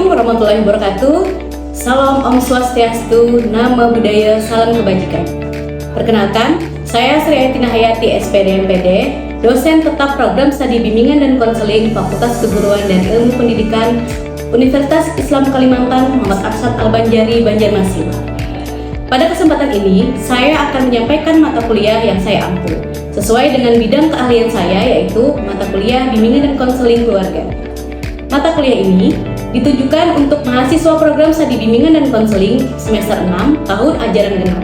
Assalamualaikum warahmatullahi wabarakatuh. Salam Om Swastiastu, Namo Buddhaya, salam kebajikan. Perkenalkan, saya Sri Ayetina Hayati, SPD MPD, dosen tetap program studi bimbingan dan konseling Fakultas Keguruan dan Ilmu Pendidikan Universitas Islam Kalimantan Muhammad Arsad Al-Banjari, Banjarmasin. Pada kesempatan ini, saya akan menyampaikan mata kuliah yang saya ampu, sesuai dengan bidang keahlian saya, yaitu mata kuliah bimbingan dan konseling keluarga. Mata kuliah ini ditujukan untuk mahasiswa program studi bimbingan dan konseling semester 6 tahun ajaran genap.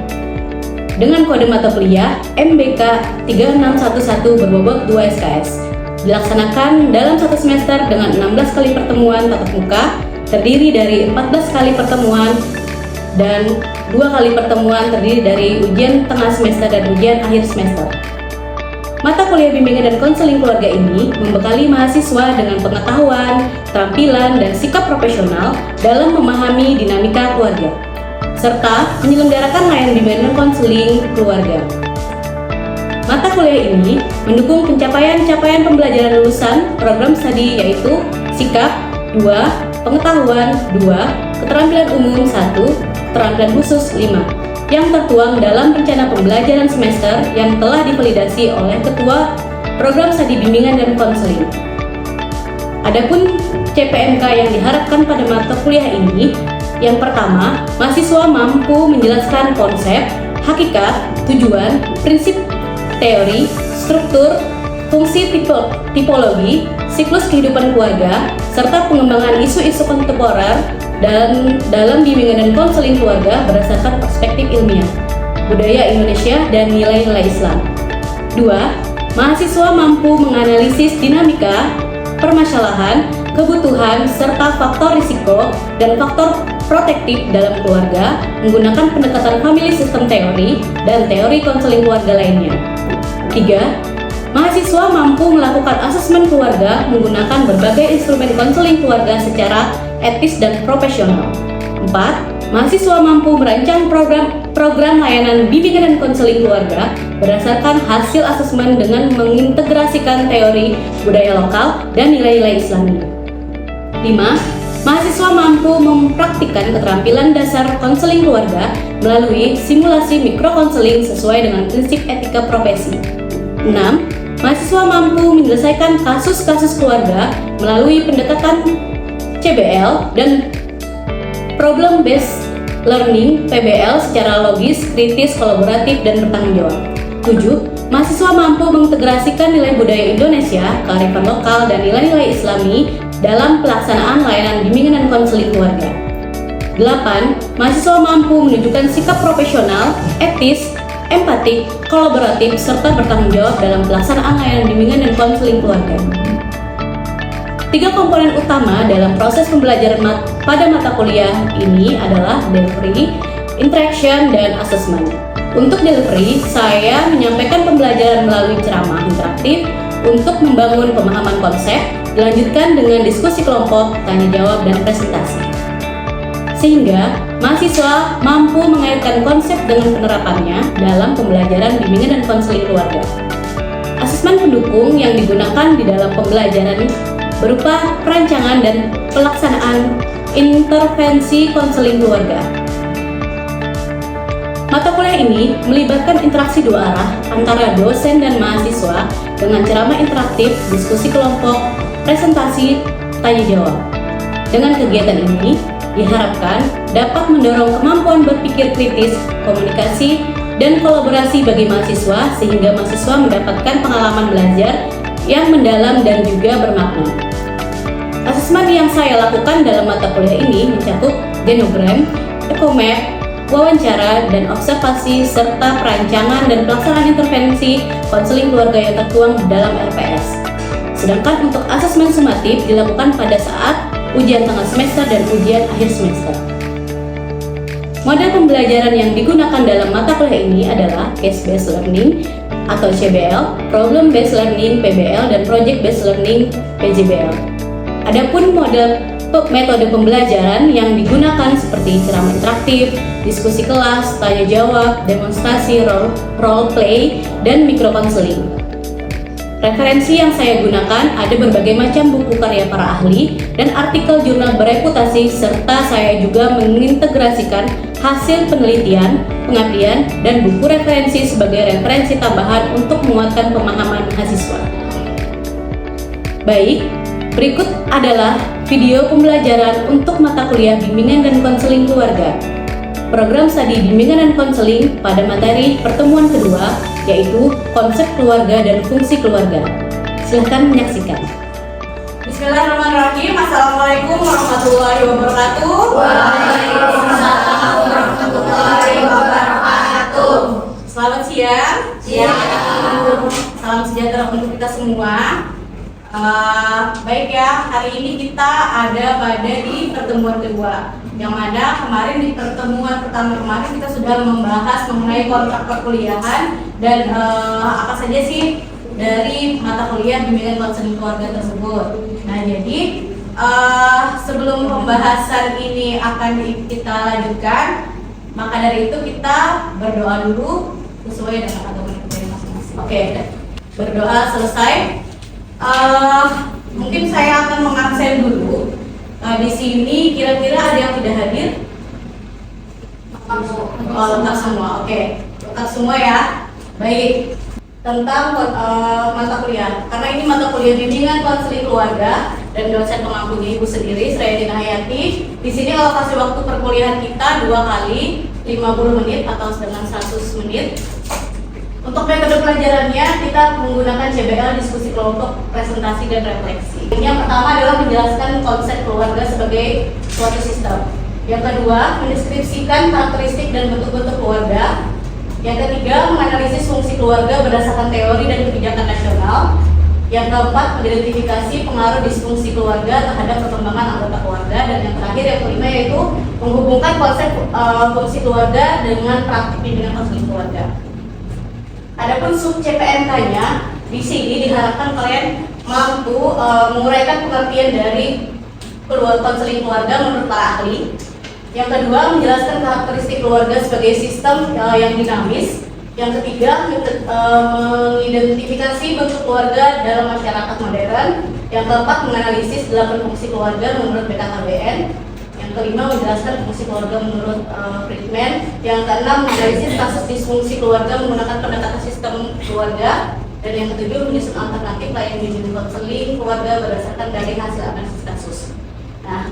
Dengan kode mata kuliah MBK 3611 berbobot 2 SKS. Dilaksanakan dalam satu semester dengan 16 kali pertemuan tatap muka, terdiri dari 14 kali pertemuan dan 2 kali pertemuan terdiri dari ujian tengah semester dan ujian akhir semester. Mata kuliah bimbingan dan konseling keluarga ini membekali mahasiswa dengan pengetahuan, keterampilan, dan sikap profesional dalam memahami dinamika keluarga, serta menyelenggarakan layanan bimbingan dan konseling keluarga. Mata kuliah ini mendukung pencapaian pembelajaran lulusan program studi, yaitu sikap 2, pengetahuan 2, keterampilan umum 1, keterampilan khusus 5, yang tertuang dalam rencana pembelajaran semester yang telah divalidasi oleh Ketua Program Studi Bimbingan dan Konseling. Adapun CPMK yang diharapkan pada mata kuliah ini, yang pertama, mahasiswa mampu menjelaskan konsep, hakikat, tujuan, prinsip, teori, struktur, fungsi tipologi, siklus kehidupan keluarga, serta pengembangan isu-isu kontemporer dan dalam bimbingan dan konseling keluarga berdasarkan perspektif ilmiah, budaya Indonesia, dan nilai-nilai Islam. 2. Mahasiswa mampu menganalisis dinamika, permasalahan, kebutuhan, serta faktor risiko dan faktor protektif dalam keluarga menggunakan pendekatan family system teori dan teori konseling keluarga lainnya. 3. Mahasiswa mampu melakukan asesmen keluarga menggunakan berbagai instrumen konseling keluarga secara etis dan profesional. 4. Mahasiswa mampu merancang program layanan bimbingan dan konseling keluarga berdasarkan hasil asesmen dengan mengintegrasikan teori budaya lokal dan nilai-nilai Islami. 5. Mahasiswa mampu mempraktikkan keterampilan dasar konseling keluarga melalui simulasi mikrokonseling sesuai dengan prinsip etika profesi. 6. Mahasiswa mampu menyelesaikan kasus-kasus keluarga melalui pendekatan CBL dan Problem Based Learning (PBL) secara logis, kritis, kolaboratif, dan bertanggung jawab. 7. Mahasiswa mampu mengintegrasikan nilai budaya Indonesia, kearifan lokal, dan nilai-nilai Islami dalam pelaksanaan layanan bimbingan dan konseling keluarga. 8. Mahasiswa mampu menunjukkan sikap profesional, etis, empatik, kolaboratif, serta bertanggung jawab dalam pelaksanaan layanan bimbingan dan konseling keluarga. 3 komponen utama dalam proses pembelajaran pada mata kuliah ini adalah delivery, interaction, dan assessment. Untuk delivery, saya menyampaikan pembelajaran melalui ceramah interaktif untuk membangun pemahaman konsep, dilanjutkan dengan diskusi kelompok, tanya jawab, dan presentasi. Sehingga mahasiswa mampu mengaitkan konsep dengan penerapannya dalam pembelajaran bimbingan dan konseling keluarga. Asesmen pendukung yang digunakan di dalam pembelajaran berupa perancangan dan pelaksanaan intervensi konseling keluarga. Mata kuliah ini melibatkan interaksi dua arah antara dosen dan mahasiswa dengan ceramah interaktif, diskusi kelompok, presentasi, tanya jawab. Dengan kegiatan ini diharapkan dapat mendorong kemampuan berpikir kritis, komunikasi, dan kolaborasi bagi mahasiswa sehingga mahasiswa mendapatkan pengalaman belajar yang mendalam dan juga bermakna. Asesmen yang saya lakukan dalam mata kuliah ini mencakup genogram, ekomap, wawancara, dan observasi, serta perancangan dan pelaksanaan intervensi konseling keluarga yang tertuang dalam RPS. Sedangkan untuk asesmen sumatif dilakukan pada saat ujian tengah semester dan ujian akhir semester. Model pembelajaran yang digunakan dalam mata kuliah ini adalah Case-Based Learning atau CBL, Problem Based Learning (PBL), dan Project Based Learning (PJBL). Adapun metode pembelajaran yang digunakan seperti ceramah interaktif, diskusi kelas, tanya jawab, demonstrasi, role play, dan mikrokonseling. Referensi yang saya gunakan ada berbagai macam buku karya para ahli dan artikel jurnal bereputasi, serta saya juga mengintegrasikan hasil penelitian, pengabdian, dan buku referensi sebagai referensi tambahan untuk menguatkan pemahaman mahasiswa. Baik, berikut adalah video pembelajaran untuk mata kuliah bimbingan dan konseling keluarga. Program studi bimbingan dan konseling pada materi pertemuan kedua, yaitu konsep keluarga dan fungsi keluarga. Silahkan menyaksikan. Bismillahirrahmanirrahim. Assalamualaikum warahmatullahi wabarakatuh. Waalaikumsalam warahmatullahi wabarakatuh. Selamat siang. Salam sejahtera untuk kita semua. Baik ya, hari ini kita ada pada di pertemuan kedua, yang mana kemarin di pertemuan pertama kemarin kita sudah membahas mengenai kontrak perkuliahan dan apa saja sih dari mata kuliah bimbingan konseling keluarga tersebut. Nah, jadi sebelum pembahasan ini akan kita lanjutkan, maka dari itu kita berdoa dulu sesuai dengan agama kita masing-masing. Oke, berdoa selesai. Mungkin saya akan mengabsen dulu. Di sini kira-kira ada yang tidak hadir? Lengkap semua. Oke, lengkap semua ya. Baik. Tentang mata kuliah. Karena ini mata kuliah bimbingan konseling keluarga dan dosen pengampunya Ibu sendiri, Sriayantina Hayati. Di sini alokasi waktu perkuliahan kita 2 kali 50 menit atau dengan 100 menit. Untuk metode pelajarannya kita menggunakan CBL, diskusi kelompok, presentasi, dan refleksi. Yang pertama adalah menjelaskan konsep keluarga sebagai suatu sistem. Yang kedua, mendeskripsikan karakteristik dan bentuk-bentuk keluarga. Yang ketiga, menganalisis fungsi keluarga berdasarkan teori dan kebijakan nasional. Yang keempat, mengidentifikasi pengaruh disfungsi keluarga terhadap perkembangan anggota keluarga. Dan yang terakhir, yang kelima, yaitu menghubungkan konsep fungsi keluarga dengan praktik bimbingan konseling keluarga. Adapun sub CPNK-nya, di sini diharapkan kalian mampu menguraikan pengertian dari konseling keluarga menurut para ahli. Yang kedua, menjelaskan karakteristik keluarga sebagai sistem yang dinamis. Yang ketiga, mengidentifikasi bentuk keluarga dalam masyarakat modern. Yang keempat, menganalisis 8 fungsi keluarga menurut BKKBN. Yang kelima, menjelaskan fungsi keluarga menurut Friedman. Yang keenam, menganalisis kasus disfungsi keluarga menggunakan pendekatan sistem keluarga. Dan yang ketujuh, menyusun alternatif layanan bimbingan konseling keluarga berdasarkan dari hasil analisis kasus. Nah,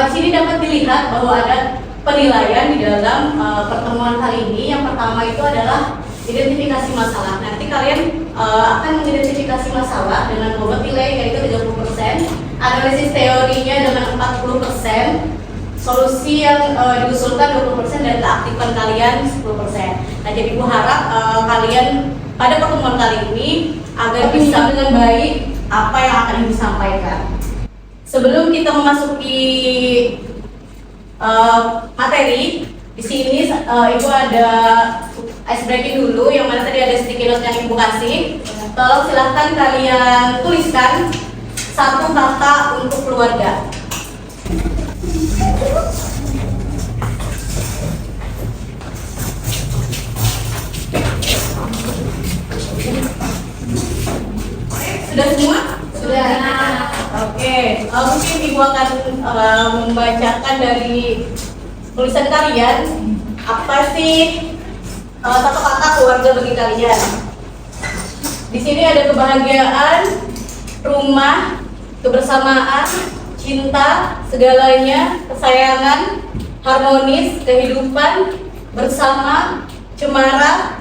di sini dapat dilihat bahwa ada penilaian di dalam pertemuan kali ini. Yang pertama itu adalah identifikasi masalah. Nanti kalian akan mengidentifikasi masalah dengan bobot nilai yaitu 30%, analisis teorinya dengan 40%, solusi yang diusulkan 20%, dan keaktifan kalian 10%. Nah, jadi Bu harap kalian pada pertemuan kali ini agar bisa dengan baik apa yang akan disampaikan. Sebelum kita memasuki materi, di sini Ibu ada ice breaking dulu, yang mana tadi ada sticky note yang Ibu kasih. Tolong silahkan kalian tuliskan satu kata untuk keluarga. Sudah semua? Sudah. Oke. Mungkin Ibu akan membacakan dari tulisan kalian apa sih satu kata keluarga bagi kalian. Di sini ada kebahagiaan, rumah, kebersamaan, cinta, segalanya, kesayangan, harmonis, kehidupan, bersama, cemara,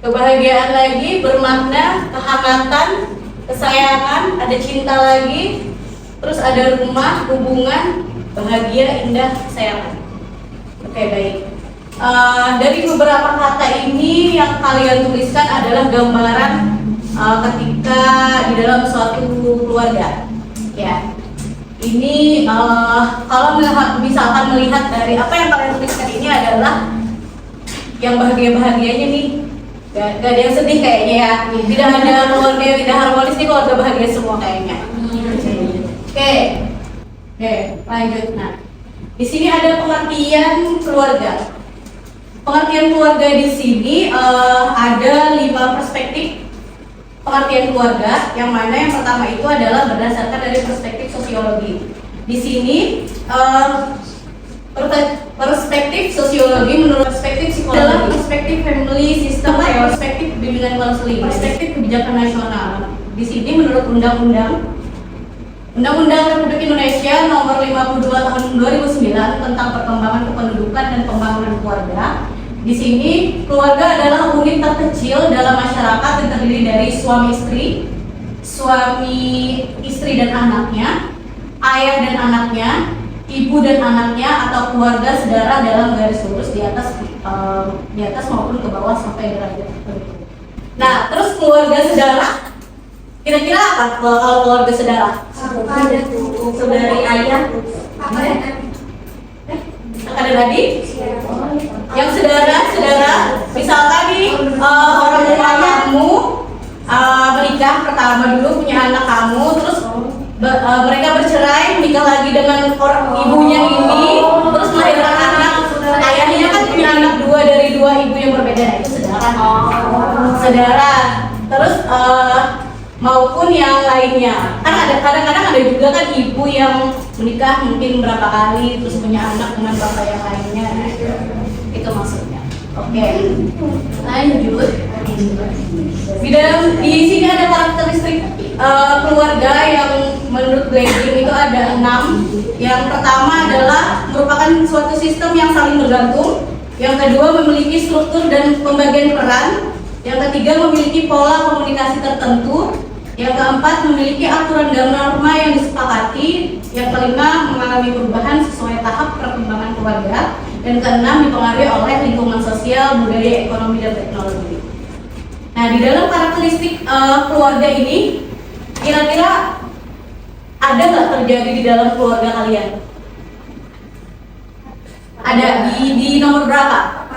kebahagiaan lagi, bermakna, kehangatan, kesayangan, ada cinta lagi, terus ada rumah, hubungan, bahagia, indah, kesayangan. Oke, baik. Dari beberapa kata ini yang kalian tuliskan adalah gambaran ketika di dalam suatu keluarga. Ya, ini kalau misalkan melihat dari apa yang kalian tuliskan ini adalah yang bahagia-bahagianya nih. Gak ada yang sedih kayaknya ya. Tidak ada keluarga yang tidak harmonis nih, keluarga bahagia semua kayaknya. Oke, lanjut. Nah, di sini ada pengertian keluarga. Pengertian keluarga di sini ada 5 perspektif pengertian keluarga, yang mana yang pertama itu adalah berdasarkan dari perspektif sosiologi. Di sini perspektif sosiologi menurut perspektif psikologi adalah perspektif family system, perspektif bimbingan konseling, perspektif kebijakan nasional. Di sini menurut Undang-Undang Republik Indonesia Nomor 52 Tahun 2009 tentang perkembangan kependudukan dan pembangunan keluarga. Di sini keluarga adalah unit terkecil dalam masyarakat yang terdiri dari suami istri dan anaknya, ayah dan anaknya, ibu dan anaknya, atau keluarga sedara dalam garis lurus di atas maupun ke bawah sampai derajat tertentu. Nah, terus keluarga sedara kira-kira apa kalau keluarga sedara? Saudari ayah, ada tadi? Yang sedara, misalkan nih orang tua kamu menikah pertama dulu, punya anak kamu, terus mereka bercerai, menikah lagi dengan ibunya ini, terus melahirkan anak. Ayahnya kan punya anak dari dua ibu yang berbeda, nah itu saudara. Terus maupun yang lainnya, kan kadang-kadang ada juga kan ibu yang menikah mungkin berapa kali, terus punya anak dengan bapak yang lainnya. Nah, itu maksudnya. Oke, lanjut. Di sini ada karakteristik keluarga yang menurut Glading itu ada 6. Yang pertama adalah merupakan suatu sistem yang saling bergantung. Yang kedua memiliki struktur dan pembagian peran. Yang ketiga memiliki pola komunikasi tertentu. Yang keempat memiliki aturan dan norma yang disepakati. Yang kelima mengalami perubahan sesuai tahap perkembangan keluarga. Dan keenam dipengaruhi oleh lingkungan sosial, budaya, ekonomi, dan teknologi. Nah, di dalam karakteristik keluarga ini, kira-kira ada nggak terjadi di dalam keluarga kalian? Ada di nomor berapa?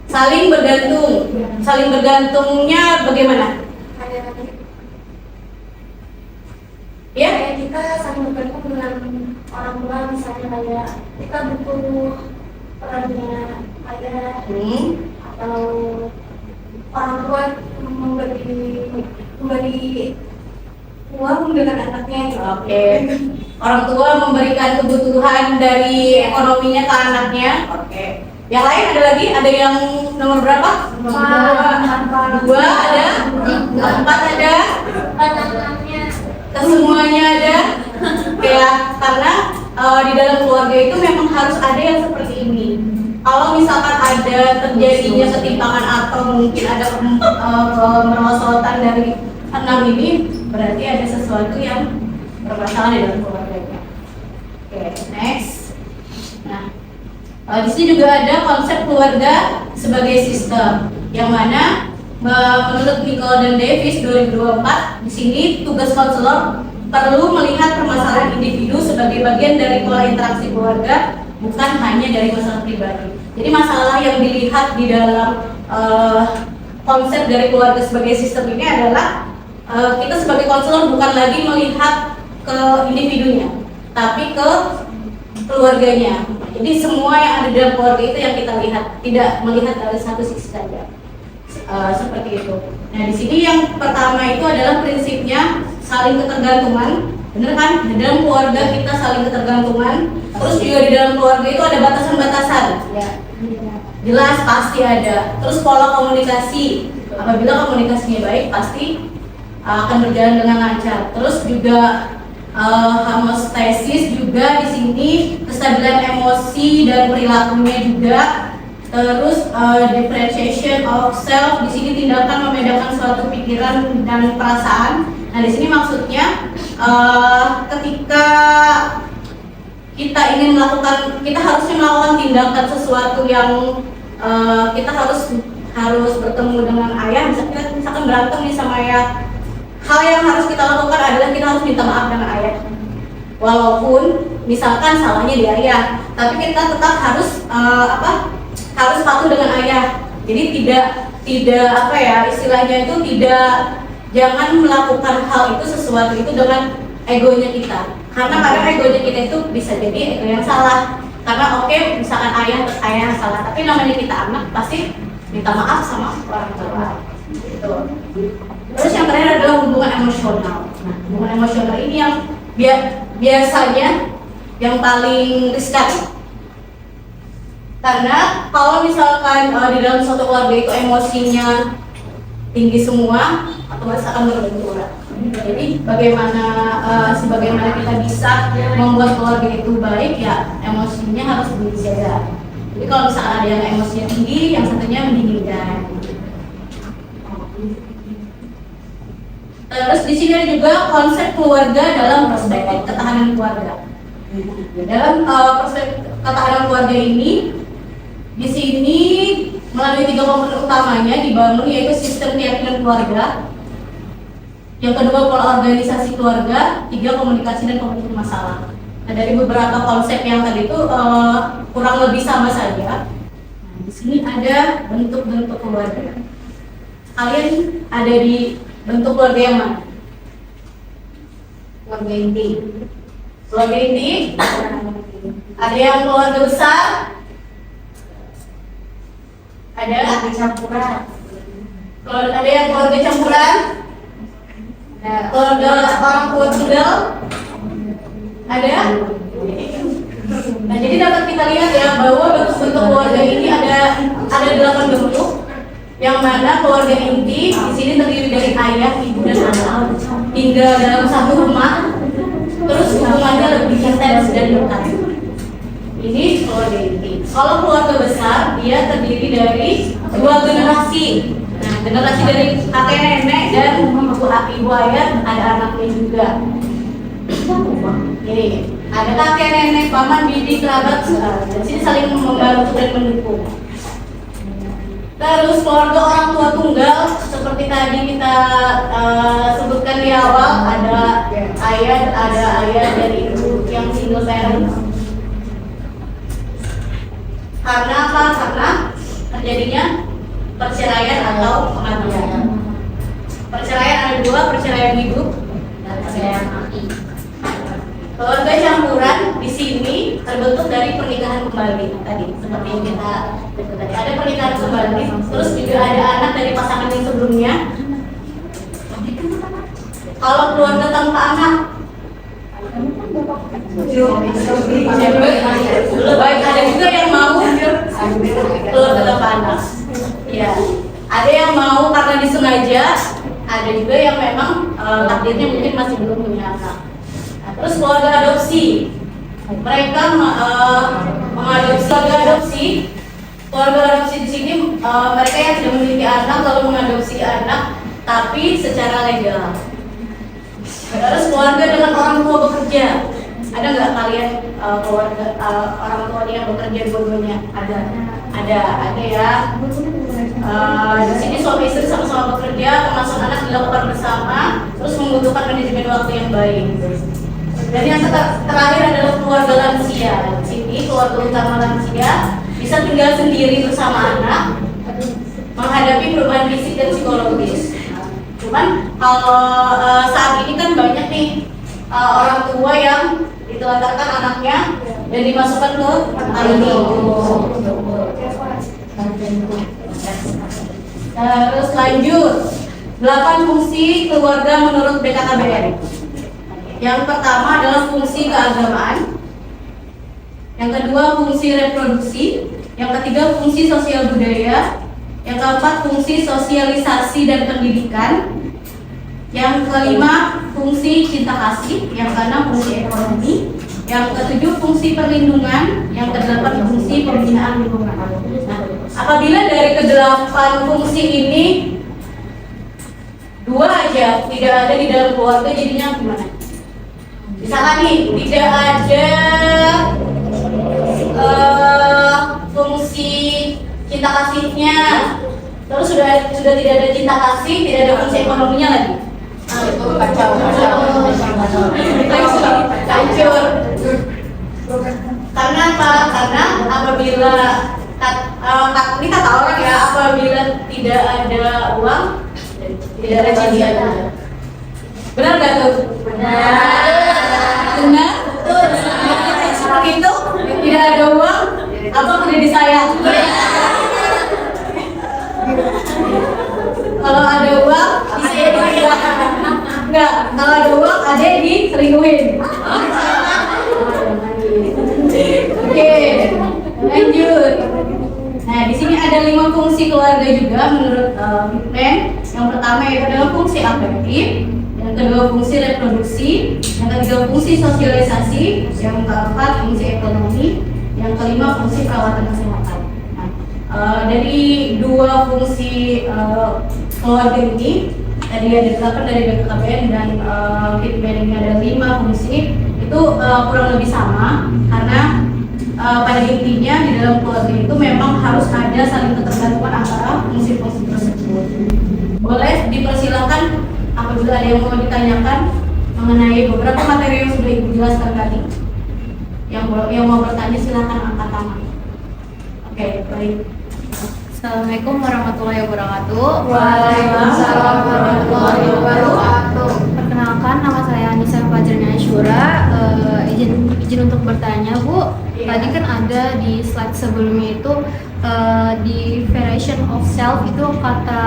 Saling bergantung. Saling bergantungnya bagaimana? Ya? Kayak kita saling bergantung dengan orang tua, misalnya kayak kita butuh perannya ayah atau orang tua memberi uang dengan anaknya. Oke. Orang tua memberikan kebutuhan dari ekonominya ke anaknya. Oke. Yang lain ada lagi? Ada yang nomor berapa? Dua ada? Empat ada? Kesemuanya ada? Ya, karena di dalam keluarga itu memang harus ada yang seperti ini. Kalau misalkan ada terjadinya ketimpangan atau mungkin ada kemerosotan dari 6 ini, berarti ada sesuatu yang bermasalah di dalam keluarganya. Oke, next. Nah, di sini juga ada konsep keluarga sebagai sistem, yang mana menurut Nicole dan Davis 2024, di sini tugas konselor perlu melihat permasalahan individu sebagai bagian dari pola interaksi keluarga, bukan hanya dari masalah pribadi. Jadi masalah yang dilihat di dalam konsep dari keluarga sebagai sistem ini adalah kita sebagai konselor bukan lagi melihat ke individunya, tapi ke keluarganya. Jadi semua yang ada di dalam keluarga itu yang kita lihat, tidak melihat dari satu sisi saja. Seperti itu. Nah, di sini yang pertama itu adalah prinsipnya saling ketergantungan. Bener kan? Di dalam keluarga kita saling ketergantungan. Terus juga di dalam keluarga itu ada batasan-batasan. Ya. Jelas pasti ada. Terus pola komunikasi. Apabila komunikasinya baik, pasti akan berjalan dengan lancar. Terus juga homeostasis juga di sini, kestabilan emosi dan perilakunya juga. Terus differentiation of self, di sini tindakan membedakan suatu pikiran dan perasaan. Nah, di sini maksudnya ketika kita ingin melakukan, kita harusnya melakukan tindakan sesuatu yang kita harus bertemu dengan ayah. Misalkan berantem nih sama ayah, hal yang harus kita lakukan adalah kita harus minta maaf dengan ayah. Walaupun misalkan salahnya di ayah, tapi kita tetap harus harus patuh dengan ayah. Jadi tidak istilahnya itu jangan melakukan hal itu sesuatu itu dengan egonya kita. Karena kadang egonya kita itu bisa jadi ego yang salah. Karena misalkan ayah salah, tapi namanya kita anak pasti minta maaf sama orang tua. Gitu. Terus yang terakhir adalah hubungan emosional. Nah, hubungan emosional ini yang biasanya yang paling riskan. Karena kalau misalkan di dalam suatu keluarga itu emosinya tinggi semua, otomatis akan berbenturan. Jadi sebagaimana kita bisa membuat keluarga itu baik, ya emosinya harus dijaga. Jadi kalau misalkan ada yang emosinya tinggi, yang satunya mendinginkan. Terus di sini ada juga konsep keluarga dalam perspektif ketahanan keluarga. Dalam perspektif ketahanan keluarga ini, di sini melalui 3 komponen utamanya dibangun, yaitu sistem keyakinan keluarga, yang kedua pola organisasi keluarga, 3 komunikasi dan pemulihan masalah. Nah, dari beberapa konsep yang tadi itu kurang lebih sama saja. Nah, di sini ada bentuk-bentuk keluarga. Kalian ada di bentuk keluarga yang mana? Keluarga inti. Keluarga inti. Ada yang keluarga besar. Ada campuran. Ada yang keluarga campuran. Keluarga orang tua tunggal. Ada. Nah, jadi dapat kita lihat ya bahwa bentuk-bentuk keluarga ini ada 8 bentuk. Yang mana keluarga inti di sini terdiri dari ayah, ibu, dan anak tinggal dalam satu rumah. Terus hubungannya lebih intens dan dekat. Ini keluarga inti. Kalau keluarga besar, dia terdiri dari 2 generasi. Nah, generasi dari kakek nenek dan ibu ayah, ada anaknya juga. Ini ada kakek nenek, paman, bibi, kerabat. Di sini saling membantu dan mendukung. Terus keluarga orang tua tunggal, seperti tadi kita sebutkan di awal, ada ayah dan ibu yang single parent. Karena apa? Karena terjadinya perceraian atau kematian. Perceraian ada 2, perceraian hidup dan perceraian mati. Keluarga campuran di sini terbentuk dari pernikahan kembali tadi, seperti yang kita lihat tadi. Ada pernikahan kembali, terus juga ada anak dari pasangan yang sebelumnya. Kalau keluarga tanpa anak, baik, ada juga yang mau keluarga tanpa anak. Ya, ada yang mau karena disengaja, ada juga yang memang takdirnya mungkin masih belum punya anak. Terus keluarga adopsi, mereka mengadopsi keluarga adopsi di sini mereka yang tidak memiliki anak lalu mengadopsi anak, tapi secara legal. Terus keluarga dengan orang tua bekerja, ada nggak kalian keluarga orang tua yang bekerja dua-duanya? Ada ya. Di sini suami istri sama-sama bekerja, pengasuhan anak dilakukan bersama, terus membutuhkan manajemen waktu yang baik. Dan yang terakhir adalah keluarga lansia. Di sini keluarga utama lansia bisa tinggal sendiri bersama anak, menghadapi perubahan fisik dan psikologis. Cuman kalau saat ini kan banyak nih orang tua yang ditelantarkan anaknya dan dimasukkan ke panti. Terus lanjut, 8 fungsi keluarga menurut BKKBN. Yang pertama adalah fungsi keagamaan, yang kedua fungsi reproduksi, yang ketiga fungsi sosial budaya, yang keempat fungsi sosialisasi dan pendidikan, yang kelima fungsi cinta kasih, yang keenam fungsi ekonomi, yang ketujuh fungsi perlindungan, yang kedelapan fungsi pembinaan lingkungan. Nah, apabila dari kedelapan fungsi ini 2 aja tidak ada di dalam keluarga, jadinya gimana? Misalkan nih, tidak ada fungsi cinta kasihnya, terus sudah tidak ada cinta kasih, tidak ada fungsi ekonominya lagi. Itu kacau. Hancur. Karena apa? Karena apabila ini kata orang ya, apabila tidak ada uang, tidak ada cinta. Benar nggak tuh? Benar. Seperti itu. Tidak ada uang, apa tidak disayang? Kalau ada uang, disayang. juga. Kalau ada uang, adek diselingkuhin. Oke, lanjut. Nah, di sini ada 5 fungsi keluarga juga menurut Bitman. Yang pertama yaitu adalah fungsi afektif, yang kedua fungsi reproduksi, yang ketiga fungsi sosialisasi, yang keempat fungsi ekonomi, yang kelima fungsi perawatan kesehatan. Nah, dari 2 fungsi keluarga ini tadi yang ditetapkan dari BKKBN dan Bitman ini ada 5 fungsi itu kurang lebih sama karena pada intinya di dalam keluarga itu memang harus ada saling ketergantungan antara fungsi-fungsi tersebut. Boleh dipersilakan apabila ada yang mau ditanyakan mengenai beberapa materi yang sudah Ibu jelaskan tadi. Yang mau bertanya silakan angkat tangan. Oke, baik. Assalamualaikum warahmatullahi wabarakatuh. Waalaikumsalam warahmatullahi wabarakatuh. Perkenalkan, nama saya Anissa Fajrina Asyura. Izin untuk bertanya, Bu. Tadi kan ada di slide sebelumnya itu di variation of self itu kata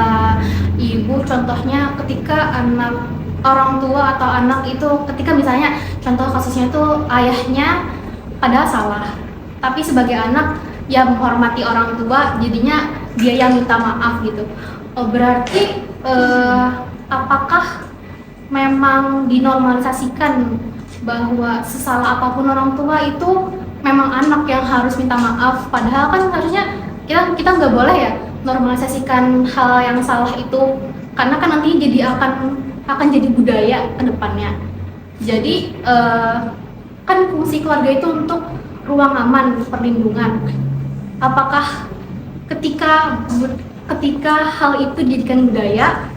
Ibu contohnya ketika orang tua atau anak itu ketika misalnya contoh kasusnya itu ayahnya padahal salah, tapi sebagai anak ya menghormati orang tua jadinya dia yang minta maaf gitu. Berarti apakah memang dinormalisasikan bahwa sesalah apapun orang tua itu memang anak yang harus minta maaf, padahal kan harusnya kita nggak boleh ya normalisasikan hal yang salah itu, karena kan nanti jadi akan jadi budaya ke depannya. Jadi kan fungsi keluarga itu untuk ruang aman, perlindungan. Apakah ketika hal itu dijadikan budaya,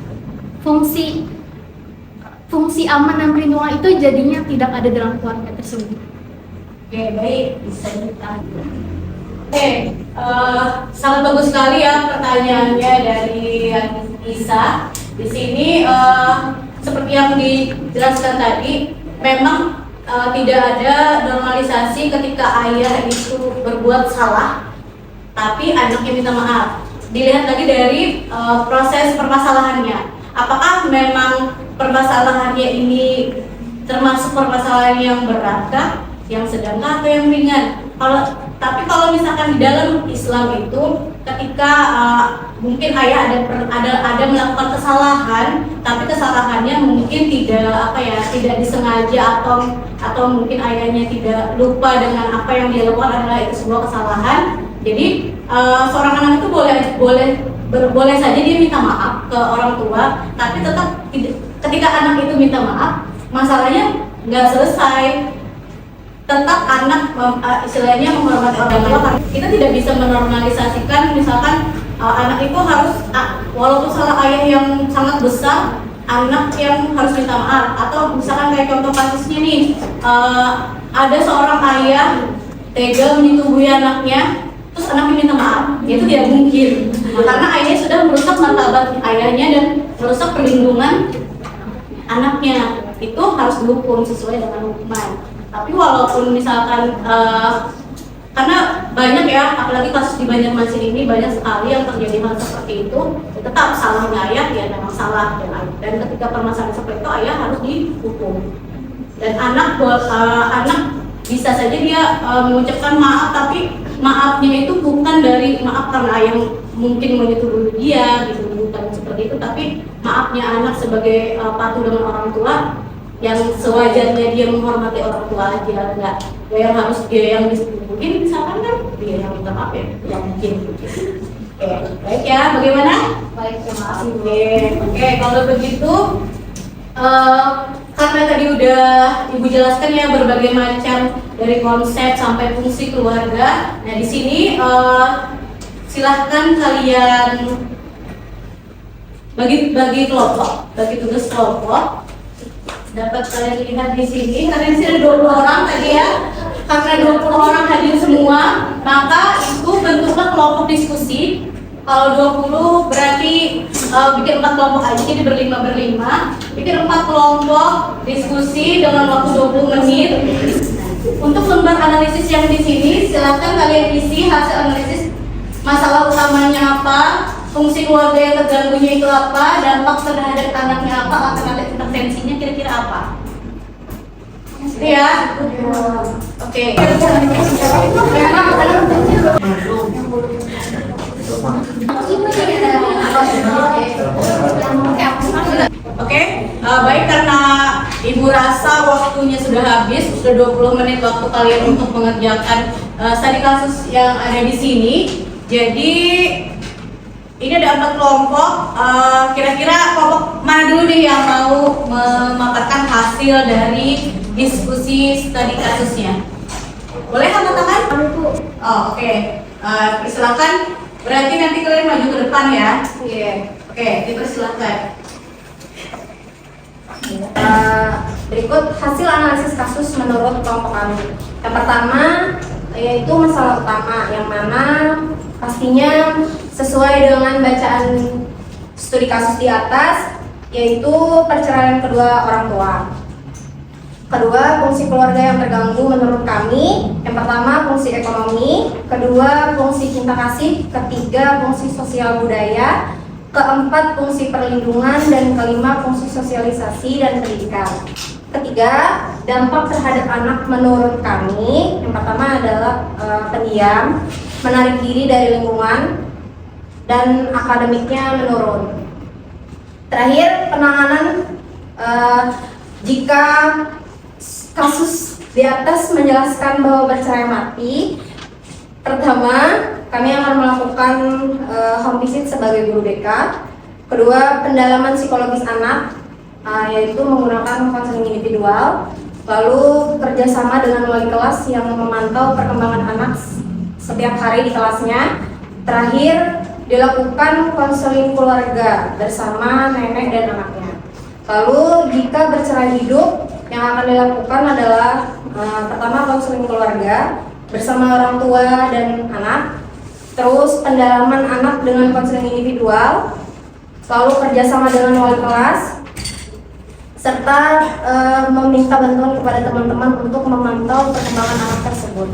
fungsi aman dan perlindungan itu jadinya tidak ada dalam keluarga tersebut? Oke, baik, bisa ditanya. Oke, sangat bagus sekali ya pertanyaannya dari Isa. Di sini seperti yang dijelaskan tadi, memang tidak ada normalisasi ketika ayah itu berbuat salah, tapi anaknya minta maaf. Dilihat lagi dari proses permasalahannya. Apakah memang permasalahannya ini termasuk permasalahan yang beratkah, yang sedang atau yang ringan? Tapi kalau misalkan di dalam Islam itu, ketika mungkin ayah ada melakukan kesalahan, tapi kesalahannya mungkin tidak disengaja atau mungkin ayahnya tidak lupa dengan apa yang dia lakukan adalah itu sebuah kesalahan. Jadi seorang anak itu boleh saja dia minta maaf ke orang tua, tapi tetap ketika anak itu minta maaf, masalahnya nggak selesai. Tetap anak istilahnya menghormati orang tua. Kita tidak bisa menormalisasikan misalkan anak itu harus walaupun salah ayah yang sangat besar, anak yang harus minta maaf. Atau misalkan kayak contoh kasusnya nih, ada seorang ayah tega menyetubuhi anaknya, terus anaknya minta maaf. Itu tidak mungkin, karena ayahnya sudah merusak martabat ayahnya dan merusak perlindungan anaknya. Itu harus dihukum sesuai dengan hukuman. Tapi walaupun misalkan karena banyak ya, apalagi kasus di Banjarmasin ini banyak sekali yang terjadi hal seperti itu, tetap salahnya ayah ya memang salah, dan ketika permasalahan seperti itu ayah harus dihukum. Dan anak bisa saja dia mengucapkan maaf, tapi maafnya itu bukan dari maaf karena ayah mungkin menyetubuhi dia gitu, bukan seperti itu, tapi maafnya anak sebagai patuh dengan orang tua yang sewajarnya dia menghormati orang tua aja, nggak yang harus dia yang mungkin misalkan kan dia yang minta maaf ya, yang mungkin. Oke, baik ya, bagaimana? Baik, terima kasih. Oke, kalau begitu karena tadi udah Ibu jelaskan ya berbagai macam dari konsep sampai fungsi keluarga. Nah di sini silahkan kalian bagi kelompok, bagi tugas kelompok. Dapat kalian lihat di sini, karena di sini ada 20 orang tadi ya. Karena 20 orang hadir semua, maka itu bentuknya kelompok diskusi. Kalau 20 berarti bikin 4 kelompok aja, jadi berlima. Bikin 4 kelompok diskusi dengan waktu 20 menit. Untuk lembar analisis yang di sini, silakan kalian isi hasil analisis masalah utamanya apa, fungsi keluarga yang terganggunya itu apa, dampak terhadap anaknya apa, alternatif intervensinya kira-kira apa? Itu ya? Oke. Oke, baik, karena Ibu rasa waktunya sudah habis, sudah 20 menit waktu kalian untuk mengerjakan studi kasus yang ada di sini. Jadi ini ada 4 kelompok. Kira-kira kelompok mana dulu nih yang mau memaparkan hasil dari diskusi studi kasusnya? Boleh angkat tangan? Oh, oke. Persilakan. Berarti nanti kalian maju ke depan ya. Iya. Oke, dipersilakan. Berikut hasil analisis kasus menurut kelompok kami. Yang pertama yaitu masalah utama, yang mana pastinya sesuai dengan bacaan studi kasus di atas, yaitu perceraian kedua orang tua. Kedua, fungsi keluarga yang terganggu menurut kami. Yang pertama, fungsi ekonomi. Kedua, fungsi cinta kasih. Ketiga, fungsi sosial budaya. Keempat, fungsi perlindungan. Dan kelima, fungsi sosialisasi dan pendidikan. Ketiga, dampak terhadap anak menurut kami. Yang pertama adalah pendiam, menarik diri dari lingkungan, dan akademiknya menurun. Terakhir, penanganan jika kasus di atas menjelaskan bahwa bercerai mati. Pertama, kami akan melakukan home visit sebagai guru BK. Kedua, pendalaman psikologis anak, yaitu menggunakan konseling individual. Lalu kerjasama dengan wali kelas yang memantau perkembangan anak setiap hari di kelasnya. Terakhir, dilakukan konseling keluarga bersama nenek dan anaknya. Lalu jika bercerai hidup, yang akan dilakukan adalah pertama konseling keluarga bersama orang tua dan anak, terus pendalaman anak dengan konseling individual, lalu kerjasama dengan wali kelas, serta meminta bantuan kepada teman-teman untuk memantau perkembangan anak tersebut.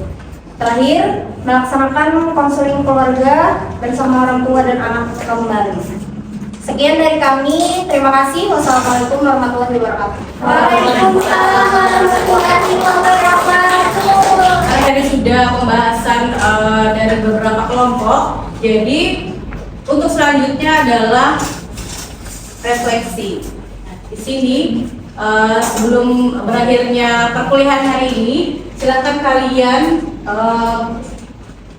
Terakhir, melaksanakan konseling keluarga bersama orang tua dan anak kembali. Sekian dari kami, terima kasih. Wassalamualaikum warahmatullahi wabarakatuh. Waalaikumsalam warahmatullahi wabarakatuh. Tadi sudah pembahasan dari beberapa kelompok. Jadi untuk selanjutnya adalah refleksi. Nah, di sini sebelum berakhirnya perkuliahan hari ini, silakan kalian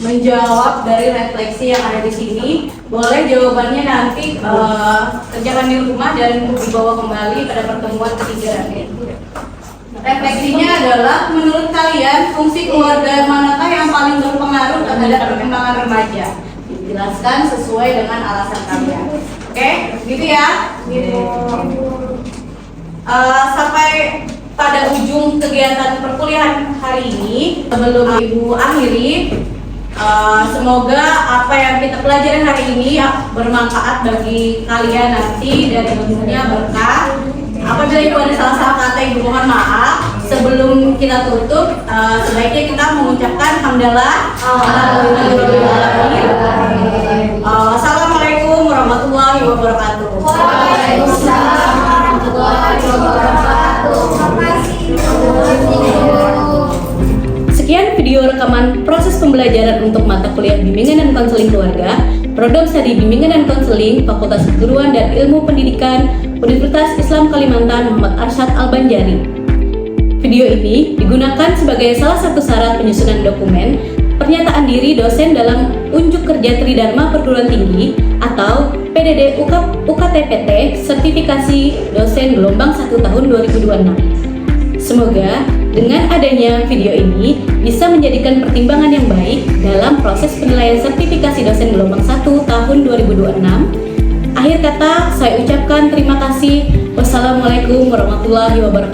menjawab dari refleksi yang ada di sini. Boleh jawabannya nanti kerjakan di rumah dan dibawa kembali pada pertemuan ketiga nanti. Refleksinya adalah, menurut kalian fungsi keluarga manakah yang paling berpengaruh terhadap perkembangan remaja? Dijelaskan sesuai dengan alasan kalian. Oke, gitu ya. Sampai pada ujung kegiatan perkuliahan hari ini, sebelum Ibu akhiri, semoga apa yang kita pelajari hari ini bermanfaat bagi kalian nanti dan ilmunya berkah. Apabila Ibu ada salah kata, Ibu mohon maaf. Sebelum kita tutup, sebaiknya kita mengucapkan hamdalah. Assalamualaikum warahmatullahi wabarakatuh. Waalaikumsalam warahmatullahi wabarakatuh. Terima kasih. Sekian video rekaman proses pembelajaran untuk mata kuliah Bimbingan dan Konseling Keluarga, Program Studi Bimbingan dan Konseling, Fakultas Keguruan dan Ilmu Pendidikan, Universitas Islam Kalimantan Muhammad Arsyad Al-Banjari. Video ini digunakan sebagai salah satu syarat penyusunan dokumen pernyataan diri dosen dalam unjuk kerja Tridharma Perguruan Tinggi atau PDD UKTPT Sertifikasi Dosen Gelombang 1 tahun 2026. Semoga dengan adanya video ini bisa menjadikan pertimbangan yang baik dalam proses penilaian sertifikasi dosen gelombang 1 tahun 2026. Akhir kata, saya ucapkan terima kasih. Wassalamualaikum warahmatullahi wabarakatuh.